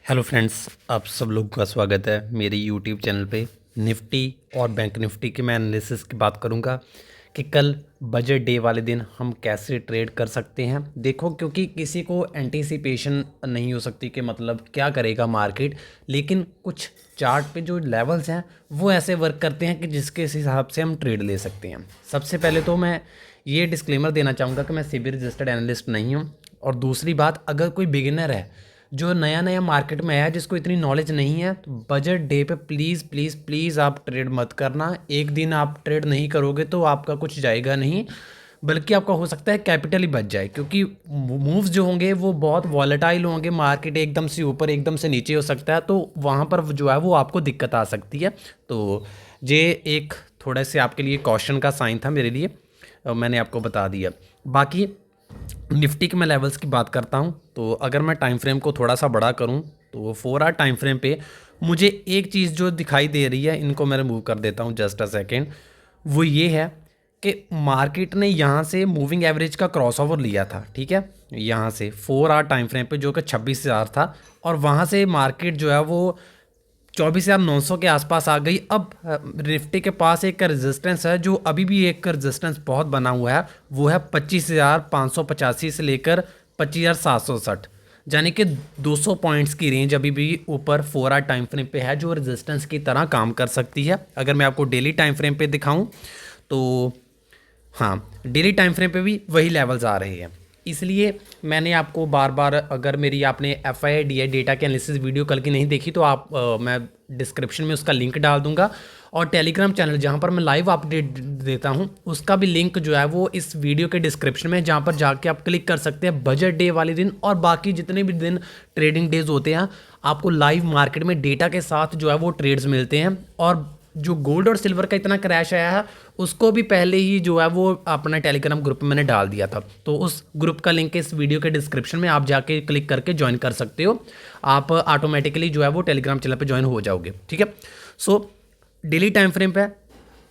Hello friends, आप सब लोग का स्वागत है मेरे यूट्यूब चैनल पे। निफ्टी और बैंक निफ्टी के मैं एनालिसिस की बात करूंगा कि कल बजट डे वाले दिन हम कैसे ट्रेड कर सकते हैं। देखो, क्योंकि किसी को एंटीसिपेशन नहीं हो सकती कि मतलब क्या करेगा मार्केट, लेकिन कुछ चार्ट पे जो लेवल्स हैं वो ऐसे वर्क करते हैं कि जिसके हिसाब से हम ट्रेड ले सकते हैं। सबसे पहले तो मैं ये डिस्क्लेमर देना चाहूँगा कि मैं सेबी रजिस्टर्ड एनालिस्ट नहीं हूँ। और दूसरी बात, अगर कोई बिगिनर है जो नया नया मार्केट में आया, जिसको इतनी नॉलेज नहीं है, तो बजट डे पे प्लीज़ प्लीज़ प्लीज़ आप ट्रेड मत करना। एक दिन आप ट्रेड नहीं करोगे तो आपका कुछ जाएगा नहीं, बल्कि आपका हो सकता है कैपिटल ही बच जाए, क्योंकि मूव्स जो होंगे वो बहुत वॉलेटाइल होंगे। मार्केट एकदम से ऊपर एकदम से नीचे हो सकता है, तो वहाँ पर जो है वो आपको दिक्कत आ सकती है। तो ये एक थोड़ा से आपके लिए कॉशन का साइन था मेरे लिए, मैंने आपको बता दिया। बाकी निफ्टी के मैं लेवल्स की बात करता हूं, तो अगर मैं टाइम फ्रेम को थोड़ा सा बड़ा करूं तो 4 आवर टाइम फ्रेम पे मुझे एक चीज़ जो दिखाई दे रही है, इनको मैं रिमूव कर देता हूं जस्ट अ सेकेंड। वो ये है कि मार्केट ने यहाँ से मूविंग एवरेज का क्रॉसओवर लिया था, ठीक है, यहाँ से 4 आवर टाइम फ्रेम पे जो कि 26,000 था, और वहाँ से मार्केट जो है वो 24,900 के आसपास आ गई। अब निफ्टी के पास एक रेजिस्टेंस है, जो अभी भी एक रेजिस्टेंस बहुत बना हुआ है, वो है 25,585 से लेकर 25,760, यानी कि 200 पॉइंट्स की रेंज अभी भी ऊपर 4 आवर टाइम फ्रेम पे है, जो रेजिस्टेंस की तरह काम कर सकती है। अगर मैं आपको डेली टाइम फ्रेम पे दिखाऊं तो हाँ, डेली टाइम फ्रेम पे भी वही लेवल्स आ रहे हैं। इसलिए मैंने आपको बार बार, अगर मेरी आपने F I D I data के एनालिसिस वीडियो कल की नहीं देखी तो आप मैं डिस्क्रिप्शन में उसका लिंक डाल दूंगा, और टेलीग्राम चैनल जहां पर मैं लाइव अपडेट देता हूं उसका भी लिंक जो है वो इस वीडियो के डिस्क्रिप्शन में है, जहां पर जाके आप क्लिक कर सकते हैं। बजट डे वाले दिन और बाकी जितने भी दिन ट्रेडिंग डेज होते हैं, आपको लाइव मार्केट में डेटा के साथ जो है वो ट्रेड्स मिलते हैं। और जो गोल्ड और सिल्वर का इतना क्रैश आया है, उसको भी पहले ही जो है वो अपना टेलीग्राम ग्रुप में मैंने डाल दिया था, तो उस ग्रुप का लिंक इस वीडियो के डिस्क्रिप्शन में, आप जाके क्लिक करके ज्वाइन कर सकते हो। आप ऑटोमेटिकली जो है वो टेलीग्राम चैनल पे ज्वाइन हो जाओगे, ठीक है। सो डेली टाइम फ्रेम पे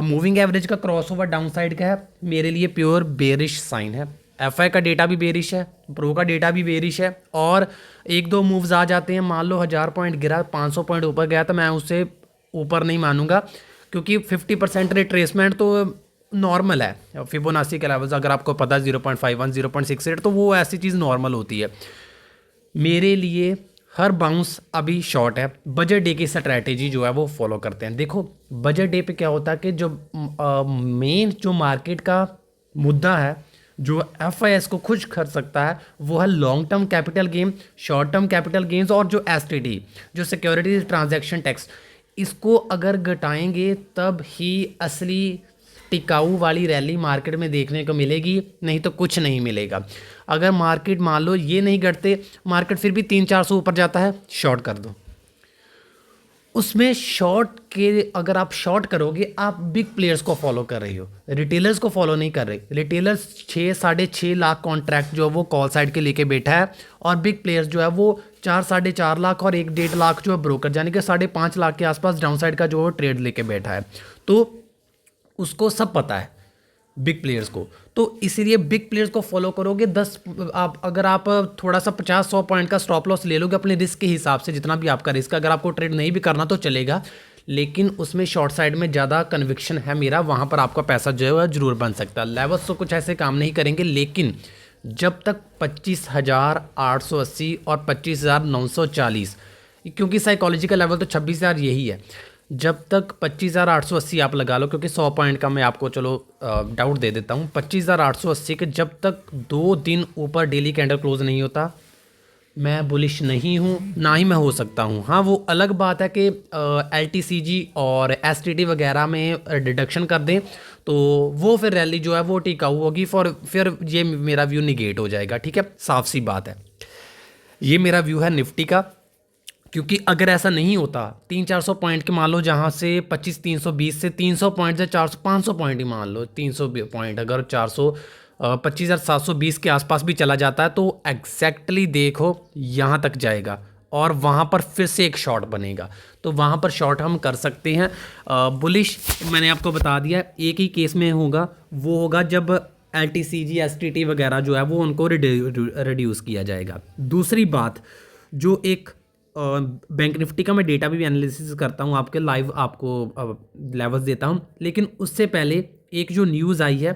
मूविंग एवरेज का क्रॉसओवर डाउन साइड का है, मेरे लिए प्योर बेरिश साइन है। एफआई का डेटा भी बेरिश है, प्रो का डेटा भी बेरिश है, और एक दो मूव्स आ जाते हैं, मान लो 1000 पॉइंट गिरा, 500 पॉइंट ऊपर गया, तो मैं उससे ऊपर नहीं मानूंगा, क्योंकि 50% रिट्रेसमेंट तो नॉर्मल है। फिबोनाची के लेवल्स अगर आपको पता है 0.51 0.68, तो वो ऐसी चीज़ नॉर्मल होती है। मेरे लिए हर बाउंस अभी शॉर्ट है। बजट डे की स्ट्रैटेजी जो है वो फॉलो करते हैं। देखो, बजट डे पे क्या होता है कि जो मेन जो मार्केट का मुद्दा है, जो एफ को खुश कर सकता है, वो है long term capital gain, short term capital gains, और जो एसटीटी, जो सिक्योरिटी ट्रांजैक्शन टैक्स, इसको अगर घटाएंगे तब ही असली टिकाऊ वाली रैली मार्केट में देखने को मिलेगी, नहीं तो कुछ नहीं मिलेगा। अगर मार्केट मान लो ये नहीं घटते, मार्केट फिर भी 300-400 ऊपर जाता है, शॉर्ट कर दो। उसमें शॉर्ट के, अगर आप शॉर्ट करोगे, आप बिग प्लेयर्स को फॉलो कर रही हो, रिटेलर्स को फॉलो नहीं कर रहे। रिटेलर्स 6-6.5 लाख कॉन्ट्रैक्ट जो है वो कॉल साइड के लेके बैठा है, और बिग प्लेयर्स जो है वो 4-4.5 लाख और 1-1.5 लाख जो है ब्रोकर, यानी कि 5.5 लाख के आसपास डाउन साइड का जो है ट्रेड लेके बैठा है। तो उसको सब पता है, बिग प्लेयर्स को। तो इसीलिए बिग प्लेयर्स को फॉलो करोगे। 10 आप, अगर आप थोड़ा सा 50-100 पॉइंट का स्टॉप लॉस ले लोगे अपने रिस्क के हिसाब से, जितना भी आपका रिस्क, अगर आपको ट्रेड नहीं भी करना तो चलेगा, लेकिन उसमें शॉर्ट साइड में ज़्यादा कन्विक्शन है मेरा, वहाँ पर आपका पैसा जो है जरूर बन सकता है। लेवल्स तो कुछ ऐसे काम नहीं करेंगे, लेकिन जब तक 25,880 और 25,940, क्योंकि साइकोलॉजी का लेवल तो 26,000 यही है, जब तक 25,880 आप लगा लो, क्योंकि 100 पॉइंट का मैं आपको चलो डाउट दे देता हूँ। 25,880 के जब तक 2 दिन ऊपर डेली कैंडल क्लोज नहीं होता, मैं बुलिश नहीं हूँ, ना ही मैं हो सकता हूँ। हाँ, वो अलग बात है कि LTCG और STT वगैरह में डिडक्शन कर दें, तो वो फिर रैली जो है वो टिकाऊ होगी, फिर ये मेरा व्यू निगेट हो जाएगा, ठीक है, साफ सी बात है। ये मेरा व्यू है निफ्टी का, क्योंकि अगर ऐसा नहीं होता, 300-400 पॉइंट के मान लो, जहाँ से 25,320 से 300 पॉइंट से 400-500 पॉइंट ही मान लो, 300 पॉइंट अगर 400 25,720 के आसपास भी चला जाता है, तो एग्जैक्टली देखो यहाँ तक जाएगा, और वहाँ पर फिर से एक शॉर्ट बनेगा, तो वहाँ पर शॉर्ट हम कर सकते हैं। बुलिश मैंने आपको बता दिया, एक ही केस में होगा, वो होगा जब LTCG STT वगैरह जो है वो उनको रिड्यूस किया जाएगा। दूसरी बात, जो एक बैंक निफ्टी का मैं डेटा भी एनालिसिस करता हूँ, आपके लाइव आपको लेवल्स देता हूँ। लेकिन उससे पहले एक जो न्यूज़ आई है,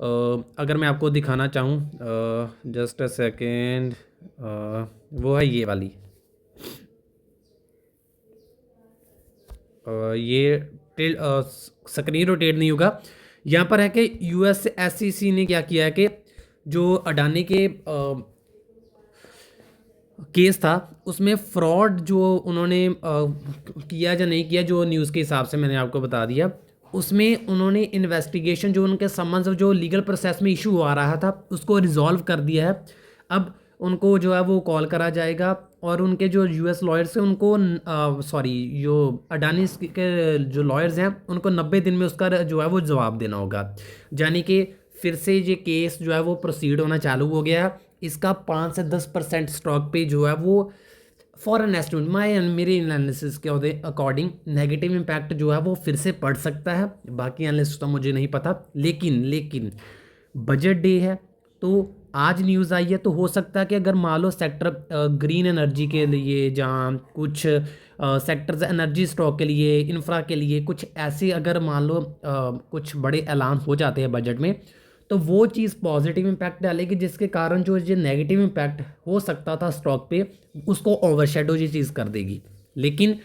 अगर मैं आपको दिखाना चाहूँ, जस्ट अ सेकेंड, वो है ये वाली। ये स्क्रीन रोटेट नहीं होगा। यहाँ पर है कि यूएस एसईसी ने क्या किया है कि जो अडानी के केस था उसमें फ्रॉड जो उन्होंने किया या नहीं किया, जो न्यूज़ के हिसाब से मैंने आपको बता दिया, उसमें उन्होंने इन्वेस्टिगेशन जो उनके संबंध जो लीगल प्रोसेस में इशू आ रहा था उसको रिजॉल्व कर दिया है। अब उनको जो है वो कॉल करा जाएगा और उनके जो यूएस लॉयर्स हैं उनको सॉरी जो अडानी के जो लॉयर्स हैं उनको 90 दिन में उसका जो है वो जवाब देना होगा। यानी कि फिर से ये केस जो है वो प्रोसीड होना चालू हो गया। इसका 5 से 10% स्टॉक पे जो है वो फॉरेन एस्टिमेट मेरे एनालिसिस के अकॉर्डिंग नेगेटिव इम्पैक्ट जो है वो फिर से पड़ सकता है। बाकी एनालिसिस तो मुझे नहीं पता, लेकिन बजट डे है तो आज न्यूज़ आई है तो हो सकता है कि अगर मान लो सेक्टर ग्रीन एनर्जी के लिए, जहाँ कुछ सेक्टर्स एनर्जी स्टॉक के लिए, इंफ्रा के लिए कुछ ऐसे अगर मान लो कुछ बड़े ऐलान हो जाते हैं बजट में, तो वो चीज़ पॉजिटिव इम्पैक्ट डालेगी, जिसके कारण जो ये नेगेटिव इम्पैक्ट हो सकता था स्टॉक पे उसको ओवरशैडो ये चीज़ कर देगी। लेकिन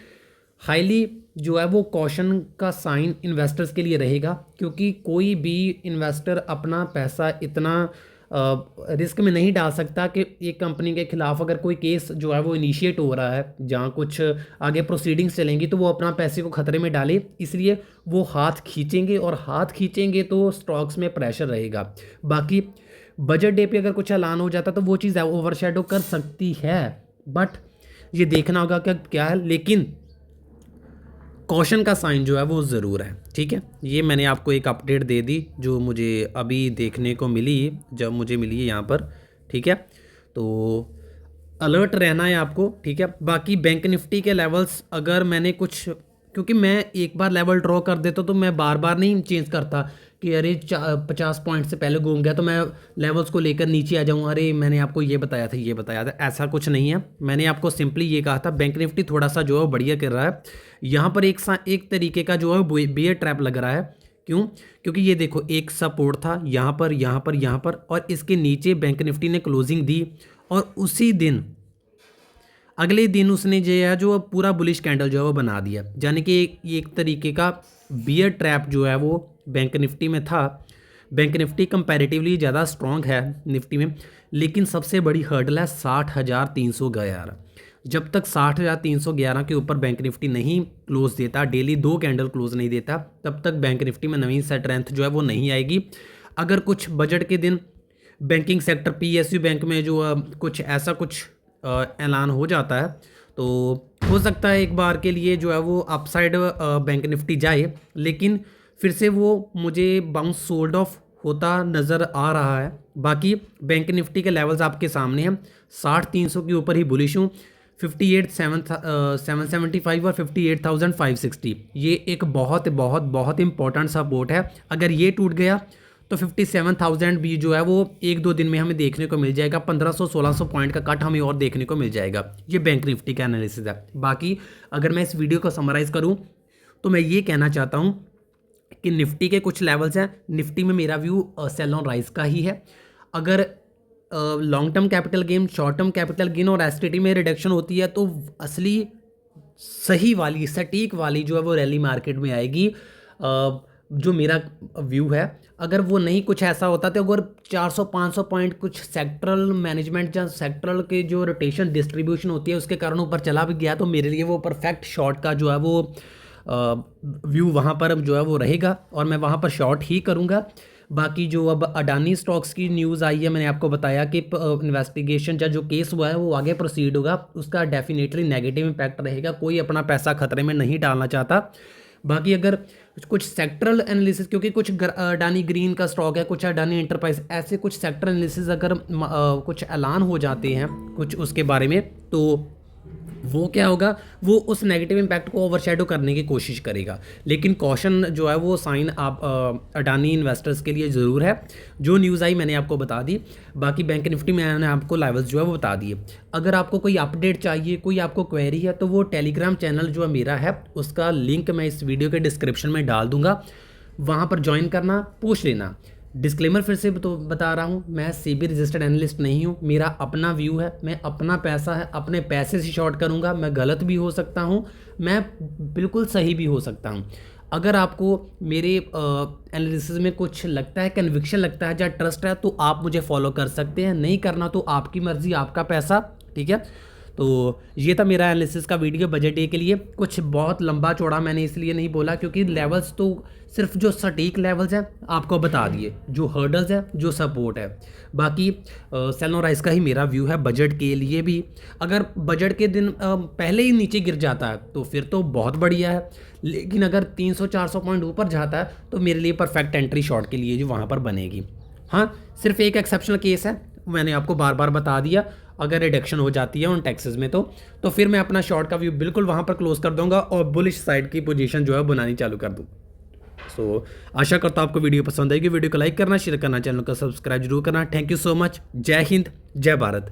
हाईली जो है वो कॉशन का साइन इन्वेस्टर्स के लिए रहेगा, क्योंकि कोई भी इन्वेस्टर अपना पैसा इतना रिस्क में नहीं डाल सकता कि एक कंपनी के खिलाफ अगर कोई केस जो है वो इनिशिएट हो रहा है जहाँ कुछ आगे प्रोसीडिंग्स चलेंगी तो वो अपना पैसे को खतरे में डाले, इसलिए वो हाथ खींचेंगे और हाथ खींचेंगे तो स्टॉक्स में प्रेशर रहेगा। बाकी बजट डे पे अगर कुछ ऐलान हो जाता तो वो चीज़ ओवरशैडो कर सकती है, बट ये देखना होगा कि क्या है। लेकिन कॉशन का साइन जो है वो ज़रूर है। ठीक है, ये मैंने आपको एक अपडेट दे दी जो मुझे अभी देखने को मिली, जब मुझे मिली है यहाँ पर। ठीक है, तो अलर्ट रहना है आपको। ठीक है, बाकी बैंक निफ्टी के लेवल्स अगर मैंने कुछ, क्योंकि मैं एक बार लेवल ड्रॉ कर देता तो मैं बार बार नहीं चेंज करता कि अरे 50 पॉइंट से पहले घूम गया तो मैं लेवल्स को लेकर नीचे आ जाऊँ, अरे मैंने आपको ये बताया था, ऐसा कुछ नहीं है। मैंने आपको सिंपली ये कहा था बैंक निफ्टी थोड़ा सा जो है बढ़िया कर रहा है। यहाँ पर एक तरीके का जो है बियर ट्रैप लग रहा है। क्यों? क्योंकि ये देखो एक सपोर्ट था यहाँ पर और इसके नीचे बैंक निफ्टी ने क्लोजिंग दी और उसी दिन अगले दिन उसने जो है जो पूरा बुलिश कैंडल जो है वो बना दिया। यानी कि एक तरीके का बियर ट्रैप जो है वो बैंक निफ्टी में था। बैंक निफ्टी कंपैरेटिवली ज़्यादा स्ट्रॉन्ग है निफ्टी में, लेकिन सबसे बड़ी हर्डल है 60,311। जब तक 60,311 के ऊपर बैंक निफ्टी नहीं क्लोज देता, डेली 2 कैंडल क्लोज नहीं देता, तब तक बैंक निफ्टी में नवीन स्ट्रेंथ जो है वो नहीं आएगी। अगर कुछ बजट के दिन बैंकिंग सेक्टर पीएसयू बैंक में जो कुछ ऐसा कुछ ऐलान हो जाता है तो हो सकता है एक बार के लिए जो है वो अपसाइड बैंक निफ्टी जाए, लेकिन फिर से वो मुझे बाउंस सोल्ड ऑफ होता नज़र आ रहा है। बाकी बैंक निफ्टी के लेवल्स आपके सामने हैं। 60,300 के ऊपर ही बुलिश हूँ। 58,775 और 58,560 ये एक बहुत बहुत बहुत इंपॉर्टेंट सपोर्ट है। अगर ये टूट गया तो 57,000 भी जो है वो 1-2 दिन में हमें देखने को मिल जाएगा। 1500-1600 पॉइंट का कट हमें और देखने को मिल जाएगा। ये बैंक निफ्टी का एनालिसिस है। बाकी अगर मैं इस वीडियो को समराइज़ करूं तो मैं ये कहना चाहता हूं कि निफ्टी के कुछ लेवल्स हैं। निफ्टी में मेरा व्यू सेल ऑन राइज का ही है। अगर long term capital gain, short term capital gain और एसटीटी में रिडक्शन होती है तो असली सही वाली सटीक वाली जो है वो रैली मार्केट में आएगी, जो मेरा व्यू है। अगर वो नहीं कुछ ऐसा होता तो अगर 400-500 पॉइंट कुछ सेक्टरल मैनेजमेंट या सेक्टरल के जो रोटेशन डिस्ट्रीब्यूशन होती है उसके कारण ऊपर चला भी गया तो मेरे लिए वो परफेक्ट शॉर्ट का जो है वो व्यू वहाँ पर जो है वो रहेगा और मैं वहाँ पर शॉर्ट ही करूँगा। बाकी जो अब अडानी स्टॉक्स की न्यूज़ आई है, मैंने आपको बताया कि इन्वेस्टिगेशन या जो केस हुआ है वो आगे प्रोसीड होगा, उसका डेफिनेटली नेगेटिव इम्पैक्ट रहेगा। कोई अपना पैसा खतरे में नहीं डालना चाहता। बाकी अगर कुछ सेक्टरल एनालिसिस, क्योंकि कुछ अडानी ग्रीन का स्टॉक है, कुछ अडानी एंटरप्राइज, ऐसे कुछ सेक्टर एनालिसिस अगर कुछ ऐलान हो जाते हैं कुछ उसके बारे में तो वो क्या होगा, वो उस नेगेटिव इम्पैक्ट को ओवरशैडो करने की कोशिश करेगा। लेकिन कॉशन जो है वो साइन आप अडानी इन्वेस्टर्स के लिए ज़रूर है। जो न्यूज़ आई मैंने आपको बता दी, बाकी बैंक निफ्टी में मैंने आपको लेवल्स जो है वो बता दिए। अगर आपको कोई अपडेट चाहिए, कोई आपको क्वेरी है, तो वो टेलीग्राम चैनल जो है मेरा है, उसका लिंक मैं इस वीडियो के डिस्क्रिप्शन में डाल दूंगा, वहाँ पर ज्वाइन करना, पूछ लेना। डिस्क्लेमर फिर से तो बता रहा हूँ, मैं सेबी रजिस्टर्ड एनालिस्ट नहीं हूँ, मेरा अपना व्यू है, मैं अपना पैसा है, अपने पैसे से शॉर्ट करूँगा। मैं गलत भी हो सकता हूँ, मैं बिल्कुल सही भी हो सकता हूँ। अगर आपको मेरे एनालिसिस में कुछ लगता है, कन्विक्शन लगता है या ट्रस्ट है, तो आप मुझे फॉलो कर सकते हैं। नहीं करना तो आपकी मर्ज़ी, आपका पैसा, ठीक है। तो ये था मेरा एनालिसिस का वीडियो बजट डे के लिए। कुछ बहुत लंबा चौड़ा मैंने इसलिए नहीं बोला क्योंकि लेवल्स तो सिर्फ जो सटीक लेवल्स हैं आपको बता दिए, जो हर्डल्स है, जो सपोर्ट है। बाकी सेल और राइस का ही मेरा व्यू है बजट के लिए भी। अगर बजट के दिन पहले ही नीचे गिर जाता है तो फिर तो बहुत बढ़िया है, लेकिन अगर 300-400 पॉइंट ऊपर जाता है तो मेरे लिए परफेक्ट एंट्री शॉट के लिए जो वहाँ पर बनेगी। हाँ, सिर्फ एक एक्सेप्शनल केस है, मैंने आपको बार बार बता दिया। अगर रिडक्शन हो जाती है उन टैक्सेस में तो फिर मैं अपना शॉर्ट का व्यू बिल्कुल वहाँ पर क्लोज कर दूंगा और बुलिश साइड की पोजीशन जो है बनानी चालू कर दूँ। सो आशा करता हूँ आपको वीडियो पसंद आएगी। वीडियो को लाइक करना, शेयर करना, चैनल को सब्सक्राइब जरूर करना। Thank you so much. जय हिंद, जय भारत।